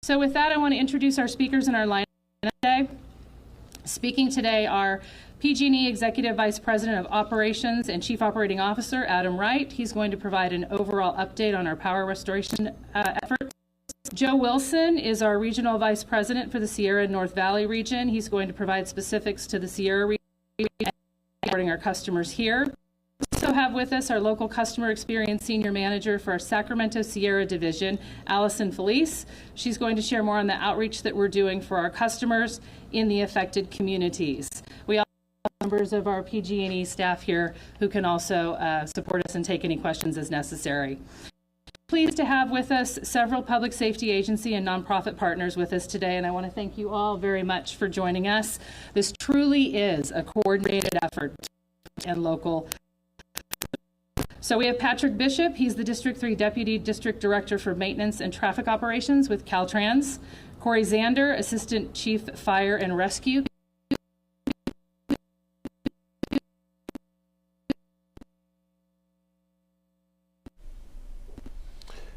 So with that, I want to introduce our speakers in our lineup today. Speaking today are PG&E Executive Vice President of Operations and Chief Operating Officer, Adam Wright. He's going to provide an overall update on our power restoration efforts. Joe Wilson is our Regional Vice President for the Sierra and North Valley region. He's going to provide specifics to the Sierra region and supporting our customers here. We also have with us our local customer experience senior manager for our Sacramento Sierra division, Allison Felice. She's going to share more on the outreach that we're doing for our customers in the affected communities. We also have members of our PG&E staff here who can also support us and take any questions as necessary. Pleased to have with us several public safety agency and nonprofit partners with us today, and I want to thank you all very much for joining us. This truly is a coordinated effort and local. So we have Patrick Bishop. He's the District 3 Deputy District Director for Maintenance and Traffic Operations with Caltrans. Corey Zander, Assistant Chief Fire and Rescue.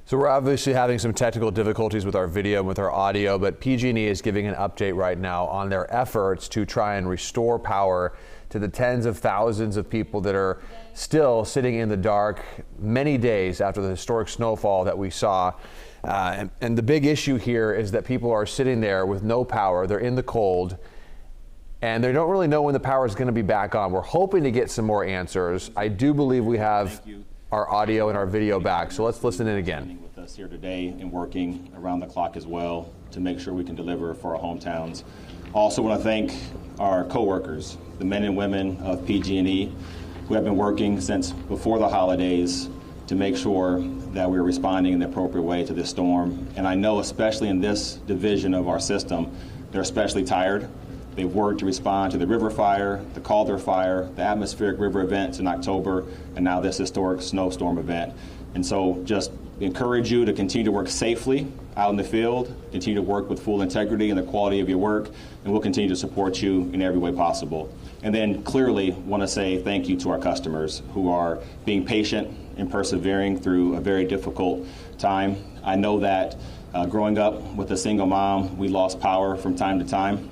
So we're obviously having some technical difficulties with our video and with our audio, but PG&E is giving an update right now on their efforts to try and restore power to the tens of thousands of people that are still sitting in the dark many days after the historic snowfall that we saw. And the big issue here is that people are sitting there with no power. They're in the cold, and they don't really know when the power is going to be back on. We're hoping to get some more answers. I do believe we have our audio and our video back, so let's listen in again. With us here today and working around the clock as well to make sure we can deliver for our hometowns. Also want to thank our co-workers, the men and women of PG&E, who have been working since before the holidays to make sure that we're responding in the appropriate way to this storm. And I know, especially in this division of our system, they're especially tired. They've worked to respond to the river fire, the Calder fire, the atmospheric river events in October, and now this historic snowstorm event. And so just encourage you to continue to work safely out in the field, continue to work with full integrity and the quality of your work, and we'll continue to support you in every way possible. And then clearly want to say thank you to our customers who are being patient and persevering through a very difficult time. I know that growing up with a single mom, we lost power from time to time.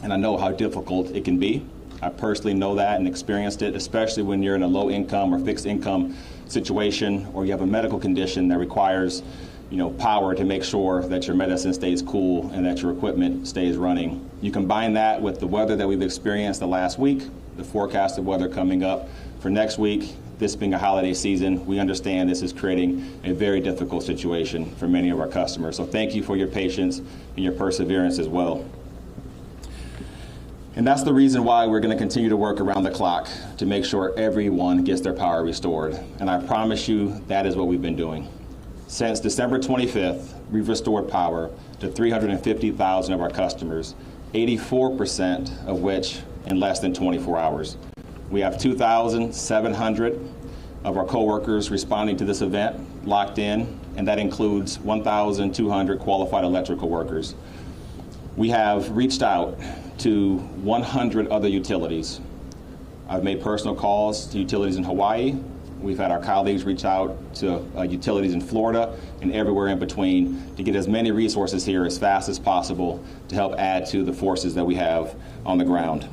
And I know how difficult it can be. I personally know that and experienced it, especially when you're in a low income or fixed income situation, or you have a medical condition that requires, power to make sure that your medicine stays cool and that your equipment stays running. You combine that with the weather that we've experienced the last week, the forecasted weather coming up for next week, this being a holiday season, we understand this is creating a very difficult situation for many of our customers. So thank you for your patience and your perseverance as well. And that's the reason why we're going to continue to work around the clock to make sure everyone gets their power restored. And I promise you that is what we've been doing. Since December 25th, we've restored power to 350,000 of our customers, 84% of which in less than 24 hours. We have 2,700 of our coworkers responding to this event locked in, and that includes 1,200 qualified electrical workers. We have reached out to 100 other utilities. I've made personal calls to utilities in Hawaii. We've had our colleagues reach out to utilities in Florida and everywhere in between to get as many resources here as fast as possible to help add to the forces that we have on the ground.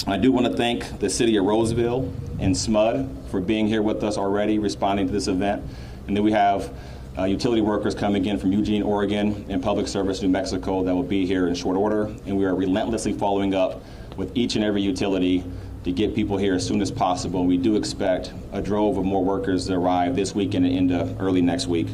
I do want to thank the City of Roseville and SMUD for being here with us already, responding to this event. And then we have utility workers coming in from Eugene, Oregon, and Public Service New Mexico that will be here in short order. And we are relentlessly following up with each and every utility to get people here as soon as possible. We do expect a drove of more workers to arrive this weekend and into early next week.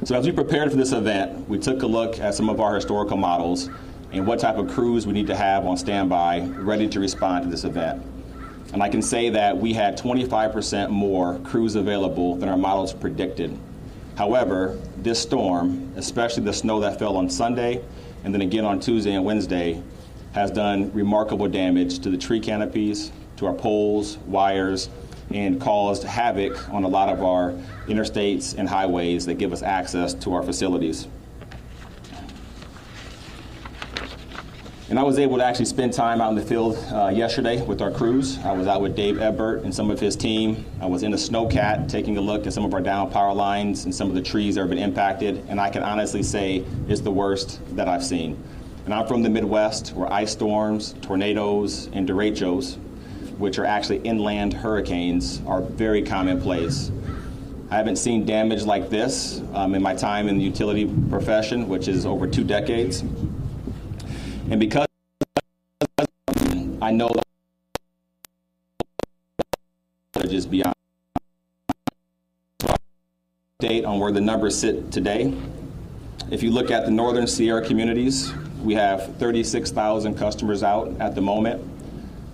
So as we prepared for this event, we took a look at some of our historical models and what type of crews we need to have on standby ready to respond to this event. And I can say that we had 25% more crews available than our models predicted. However, this storm, especially the snow that fell on Sunday and then again on Tuesday and Wednesday, has done remarkable damage to the tree canopies, to our poles, wires, and caused havoc on a lot of our interstates and highways that give us access to our facilities. And I was able to actually spend time out in the field yesterday with our crews. I was out with Dave Ebert and some of his team. I was in the Snowcat taking a look at some of our down power lines and some of the trees that have been impacted. And I can honestly say it's the worst that I've seen. And I'm from the Midwest, where ice storms, tornadoes, and derechos, which are actually inland hurricanes, are very commonplace. I haven't seen damage like this in my time in the utility profession, which is over 2 decades. And because I know that just beyond update on where the numbers sit today. If you look at the Northern Sierra communities, we have 36,000 customers out at the moment.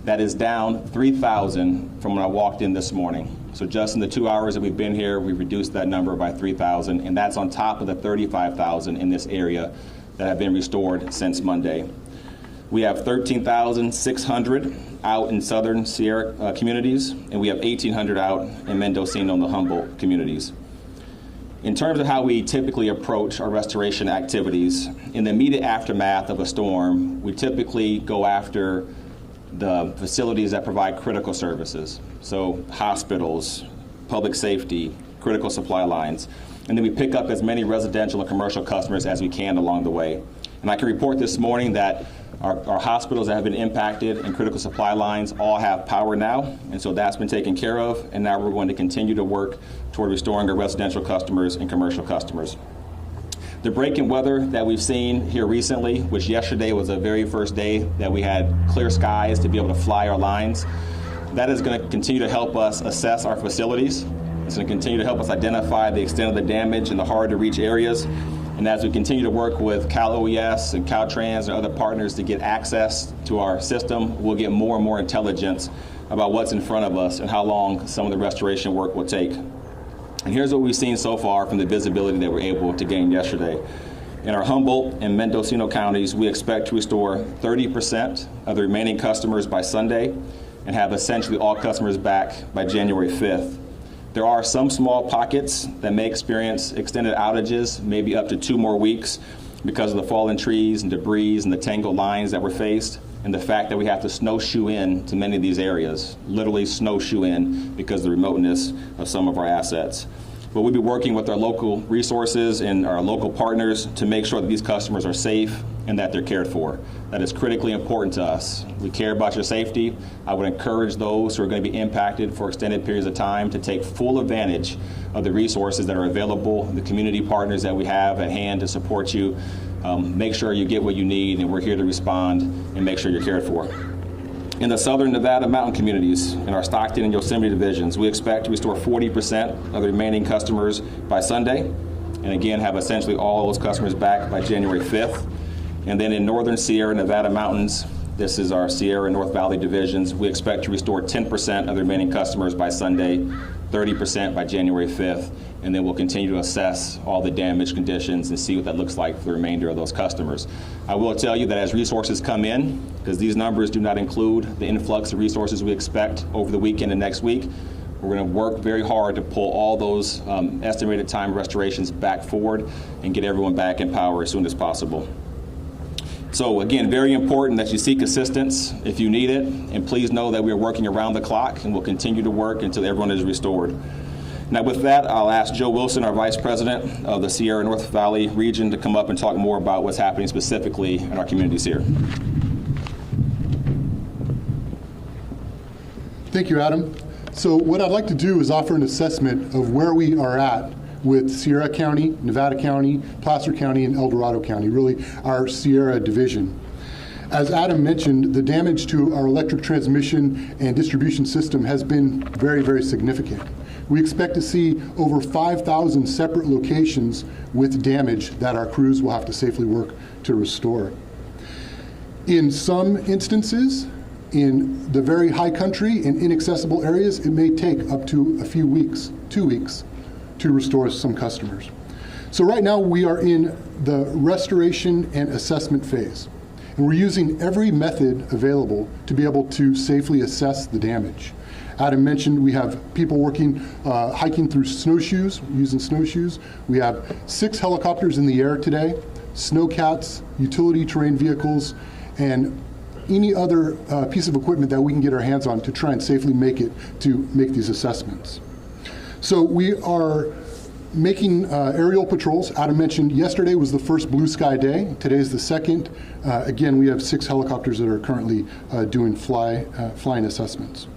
That is down 3,000 from when I walked in this morning. So just in the 2 hours that we've been here, we've reduced that number by 3,000, and that's on top of the 35,000 in this area that have been restored since Monday. We have 13,600 out in Southern Sierra communities, and we have 1,800 out in Mendocino and the Humboldt communities. In terms of how we typically approach our restoration activities, in the immediate aftermath of a storm, we typically go after the facilities that provide critical services. So hospitals, public safety, critical supply lines. And then we pick up as many residential and commercial customers as we can along the way. And I can report this morning that our hospitals that have been impacted and critical supply lines all have power now. And so that's been taken care of. And now we're going to continue to work toward restoring our residential customers and commercial customers. The break in weather that we've seen here recently, which yesterday was the very first day that we had clear skies to be able to fly our lines, that is going to continue to help us assess our facilities. It's going to continue to help us identify the extent of the damage in the hard to reach areas. And as we continue to work with Cal OES and Caltrans and other partners to get access to our system, we'll get more and more intelligence about what's in front of us and how long some of the restoration work will take. And here's what we've seen so far from the visibility that we're able to gain yesterday. In our Humboldt and Mendocino counties, we expect to restore 30% of the remaining customers by Sunday and have essentially all customers back by January 5th. There are some small pockets that may experience extended outages, maybe up to 2 more weeks, because of the fallen trees and debris and the tangled lines that were faced, and the fact that we have to snowshoe in to many of these areas, literally snowshoe in because of the remoteness of some of our assets. But we'll be working with our local resources and our local partners to make sure that these customers are safe and that they're cared for. That is critically important to us. We care about your safety. I would encourage those who are going to be impacted for extended periods of time to take full advantage of the resources that are available, the community partners that we have at hand to support you. Make sure you get what you need, and we're here to respond and make sure you're cared for. In the southern Nevada mountain communities, in our Stockton and Yosemite divisions, we expect to restore 40% of the remaining customers by Sunday, and again have essentially all those customers back by January 5th. And then in northern Sierra Nevada mountains, this is our Sierra and North Valley divisions, we expect to restore 10% of the remaining customers by Sunday, 30% by January 5th, and then we'll continue to assess all the damage conditions and see what that looks like for the remainder of those customers. I will tell you that as resources come in, because these numbers do not include the influx of resources we expect over the weekend and next week, we're going to work very hard to pull all those estimated time restorations back forward and get everyone back in power as soon as possible. So again, very important that you seek assistance if you need it, and please know that we are working around the clock and will continue to work until everyone is restored. Now with that, I'll ask Joe Wilson, our Vice President of the Sierra North Valley region, to come up and talk more about what's happening specifically in our communities here. Thank you, Adam. So what I'd like to do is offer an assessment of where we are at with Sierra County, Nevada County, Placer County, and El Dorado County, really our Sierra division. As Adam mentioned, the damage to our electric transmission and distribution system has been very, very significant. We expect to see over 5,000 separate locations with damage that our crews will have to safely work to restore. In some instances, in the very high country and inaccessible areas, it may take up to a few weeks, 2 weeks, to restore some customers. So right now we are in the restoration and assessment phase. And we're using every method available to be able to safely assess the damage. Adam mentioned we have people working, hiking through snowshoes, using snowshoes. We have 6 helicopters in the air today, snowcats, utility terrain vehicles, and any other piece of equipment that we can get our hands on to try and safely make these assessments. So we are making aerial patrols. Adam mentioned yesterday was the first blue sky day. Today is the second. Again, we have 6 helicopters that are currently doing flying assessments.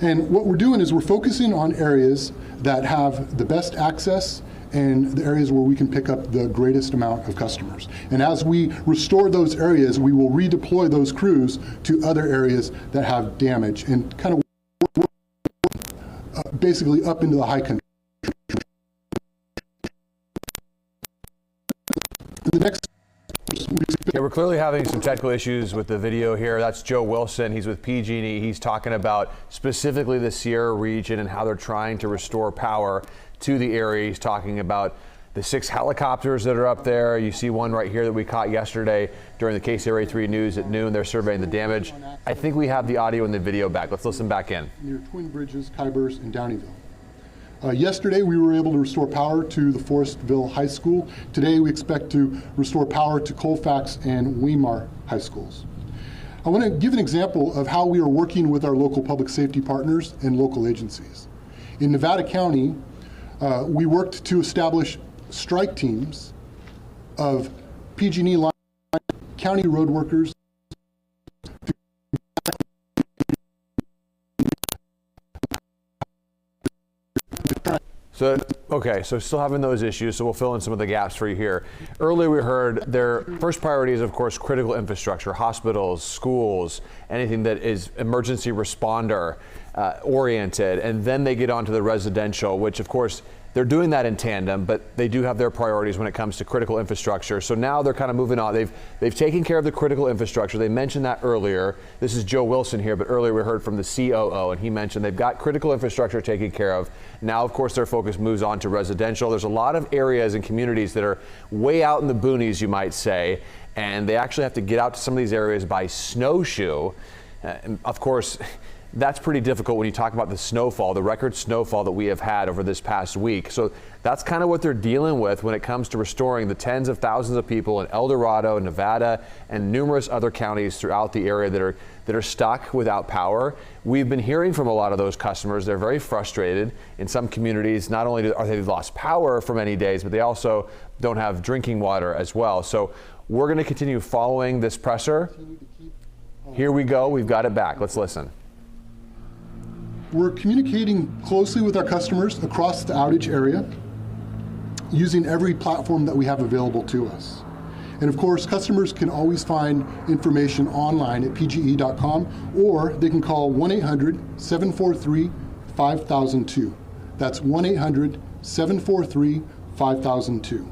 And what we're doing is we're focusing on areas that have the best access and the areas where we can pick up the greatest amount of customers. And as we restore those areas, we will redeploy those crews to other areas that have damage and kind of work basically up into the high country. The next Yeah, we're clearly having some technical issues with the video here. That's Joe Wilson. He's with PG&E. He's talking about specifically the Sierra region and how they're trying to restore power to the area. He's talking about the 6 helicopters that are up there. You see one right here that we caught yesterday during the KCRA 3 News at noon. They're surveying the damage. I think we have the audio and the video back. Let's listen back in. Near Twin Bridges, Kybers, and Downeyville. Yesterday, we were able to restore power to the Forestville High School. Today, we expect to restore power to Colfax and Weimar High Schools. I want to give an example of how we are working with our local public safety partners and local agencies. In Nevada County, we worked to establish strike teams of PG&E line county road workers. So still having those issues, so we'll fill in some of the gaps for you here. Earlier we heard their first priority is, of course, critical infrastructure, hospitals, schools, anything that is emergency responder oriented, and then they get onto the residential, which of course they're doing that in tandem, but they do have their priorities when it comes to critical infrastructure. So now they're kind of moving on. They've taken care of the critical infrastructure. They mentioned that earlier. This is Joe Wilson here, but earlier we heard from the COO, and he mentioned they've got critical infrastructure taken care of. Now, of course, their focus moves on to residential. There's a lot of areas and communities that are way out in the boonies, you might say, and they actually have to get out to some of these areas by snowshoe. And of course, that's pretty difficult when you talk about the snowfall, the record snowfall that we have had over this past week. So that's kind of what they're dealing with when it comes to restoring the tens of thousands of people in El Dorado, Nevada, and numerous other counties throughout the area that are stuck without power. We've been hearing from a lot of those customers. They're very frustrated. In some communities, not only are they lost power for many days, but they also don't have drinking water as well. So we're going to continue following this presser. Here we go. We've got it back. Let's listen. We're communicating closely with our customers across the outage area using every platform that we have available to us. And of course, customers can always find information online at pge.com, or they can call 1-800-743-5002. That's 1-800-743-5002.